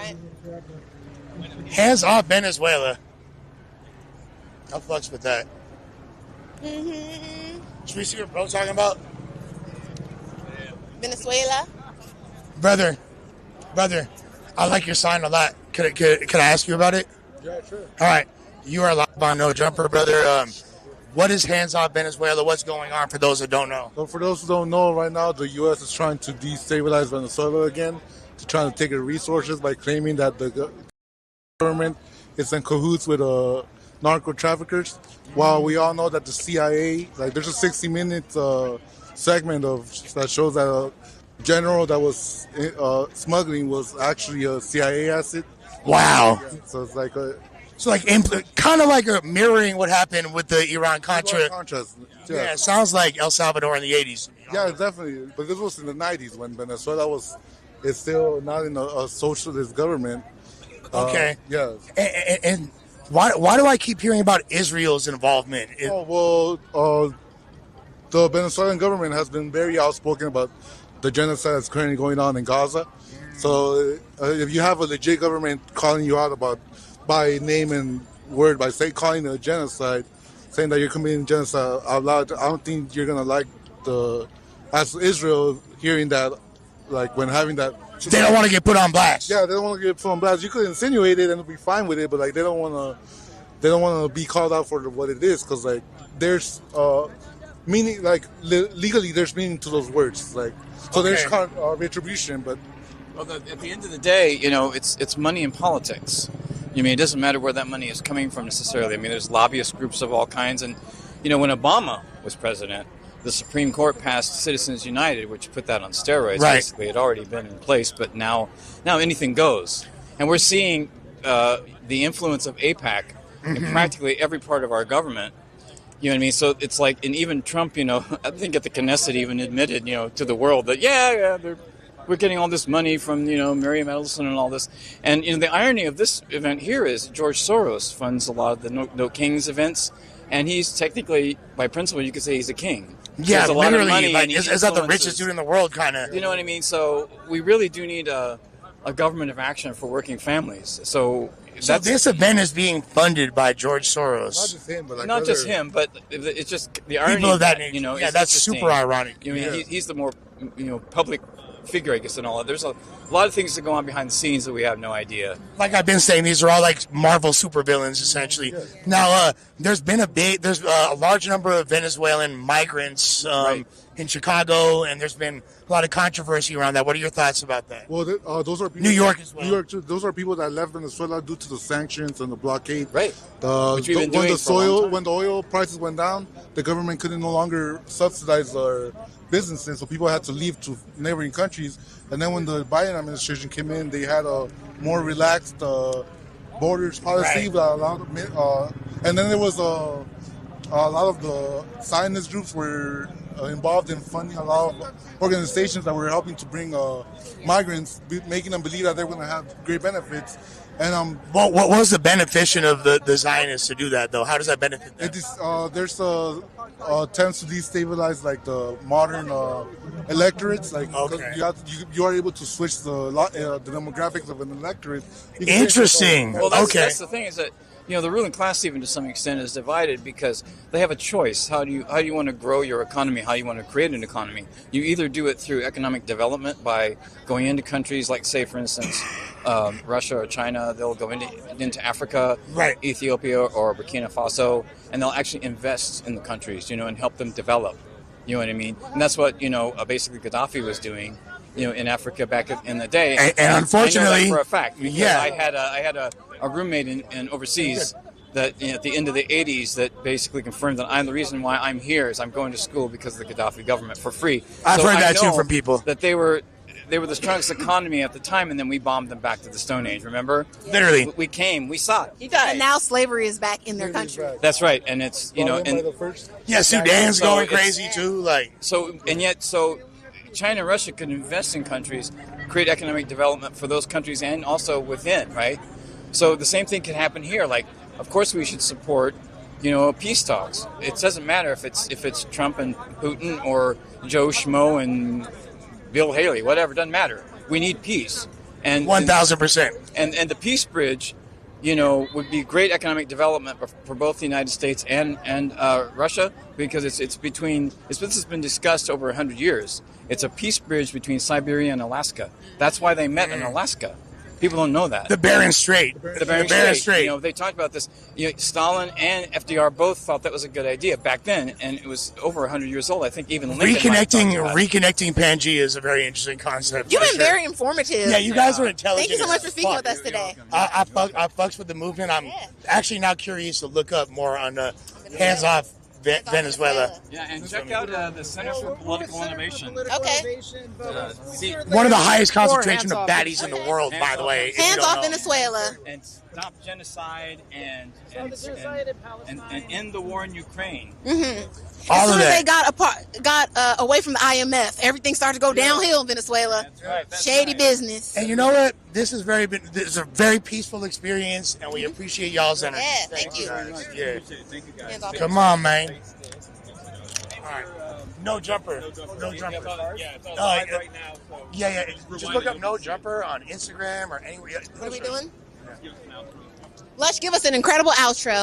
different. Hands off Venezuela. I'll fucks with that. Should we see what bro's talking about? Venezuela. Brother, I like your sign a lot. Could I ask you about it? Yeah, sure. All right. You are live on No Jumper, brother. What is Hands Off Venezuela? What's going on for those that don't know? So for those who don't know, right now the U.S. is trying to destabilize Venezuela again, to trying to take its resources by claiming that the government is in cahoots with narco traffickers. While we all know that the CIA, like there's a 60-minute segment that shows that a general that was smuggling was actually a CIA asset. Wow. So it's like kind of like mirroring what happened with the Iran-Contra. Yeah, it sounds like El Salvador in the 80s. Yeah, definitely. But this was in the 90s when Venezuela is still not in a socialist government. Okay. Yeah. And why do I keep hearing about Israel's involvement? The Venezuelan government has been very outspoken about the genocide that's currently going on in Gaza. So if you have a legit government calling you out by name and word, calling it a genocide, saying that you're committing genocide out loud, I don't think you're going to like as Israel hearing that, like when having that. They don't want to get put on blast. Yeah, they don't want to get put on blast. You could insinuate it and be fine with it, but like they don't want to be called out for what it is, because like there's meaning, like legally there's meaning to those words, like so there's retribution, but. Well, at the end of the day, it's money in politics. I mean, it doesn't matter where that money is coming from necessarily. I mean, there's lobbyist groups of all kinds. And, when Obama was president, the Supreme Court passed Citizens United, which put that on steroids. Right. Basically, it had already been in place, but now anything goes. And we're seeing the influence of AIPAC in practically every part of our government. You know what I mean? So it's like, and even Trump, I think at the Knesset even admitted, to the world that, we're getting all this money from, Miriam Ellison and all this. And, the irony of this event here is George Soros funds a lot of the No Kings events. And he's technically, by principle, you could say he's a king. Yeah, a lot of money, like, is that the richest dude in the world, kind of? You know what I mean? So we really do need a government of action for working families. So this event is being funded by George Soros. Not just him, but not just him, but it's just the irony people of that nature. Yeah, that's super ironic. He's the more public figure, I guess, and all that. There's a lot of things that go on behind the scenes that we have no idea. Like I've been saying, these are all like Marvel supervillains, essentially. Yeah. Now, there's a large number of Venezuelan migrants in Chicago, and there's been a lot of controversy around that. What are your thoughts about that? Well, those are people, New York as well. New York, those are people that left Venezuela due to the sanctions and the blockade. Right. When the oil prices went down, the government couldn't no longer subsidize our businesses, so people had to leave to neighboring countries. And then when the Biden administration came in, they had a more relaxed borders policy that allowed, and then there was a lot of the Zionist groups were involved in funding a lot of organizations that were helping to bring migrants, making them believe that they're going to have great benefits. And what was the beneficiation of the Zionists to do that, though? How does that benefit them? There's attempts to destabilize like the modern electorates. Like you are able to switch the demographics of an electorate. Interesting. Well, that's the thing is that the ruling class even to some extent is divided because they have a choice. How do you want to grow your economy? How you want to create an economy? You either do it through economic development by going into countries like, say, for instance, Russia or China. They'll go into Africa, Ethiopia or Burkina Faso, and they'll actually invest in the countries, and help them develop. You know what I mean? And that's what basically Gaddafi was doing. In Africa back in the day, and unfortunately, I know that for a fact, because I had a roommate in overseas that at the end of the 80s that basically confirmed that I'm the reason why I'm here is I'm going to school because of the Gaddafi government for free. I've heard that too from people. That they were the strongest economy at the time, and then we bombed them back to the Stone Age. Remember? Literally, we came, we saw it. He died. And now slavery is back in their country. That's right, and it's Sudan's going crazy too. So China and Russia could invest in countries, create economic development for those countries and also within, right? So the same thing can happen here. Like, of course we should support, peace talks. It doesn't matter if it's Trump and Putin or Joe Schmo and Bill Haley, whatever, it doesn't matter. We need peace. And 1,000%. And the peace bridge, would be great economic development for both the United States and Russia, because this has been discussed over 100 years. It's a peace bridge between Siberia and Alaska. That's why they met in Alaska. People don't know that. The Bering Strait. The Bering Strait. They talked about this. Stalin and FDR both thought that was a good idea back then, and it was over 100 years old. I think even Lincoln reconnecting Pangea is a very interesting concept. You've been very informative. Yeah, you guys are intelligent. Thank you so much for speaking with us today. I fucks with the movement. I'm actually now curious to look up more on the hands-off Venezuela. Yeah, and check out the Center for Political Innovation. Okay. One of the highest concentration of baddies in the world, by the way. Hands off Venezuela. And stop genocide and end the war in Ukraine. Mm-hmm. As soon as they got away from the IMF, everything started to go downhill in Venezuela. That's right. Shady business. And you know what? This is a very peaceful experience, and we appreciate y'all's energy. Yeah, thank you. Guys. Yeah. Thank you, guys. Come on, man. All right. No jumper. No jumper. Right now. Yeah. Just look up No Jumper on Instagram or anywhere. What are we doing? Lush, give us an incredible outro.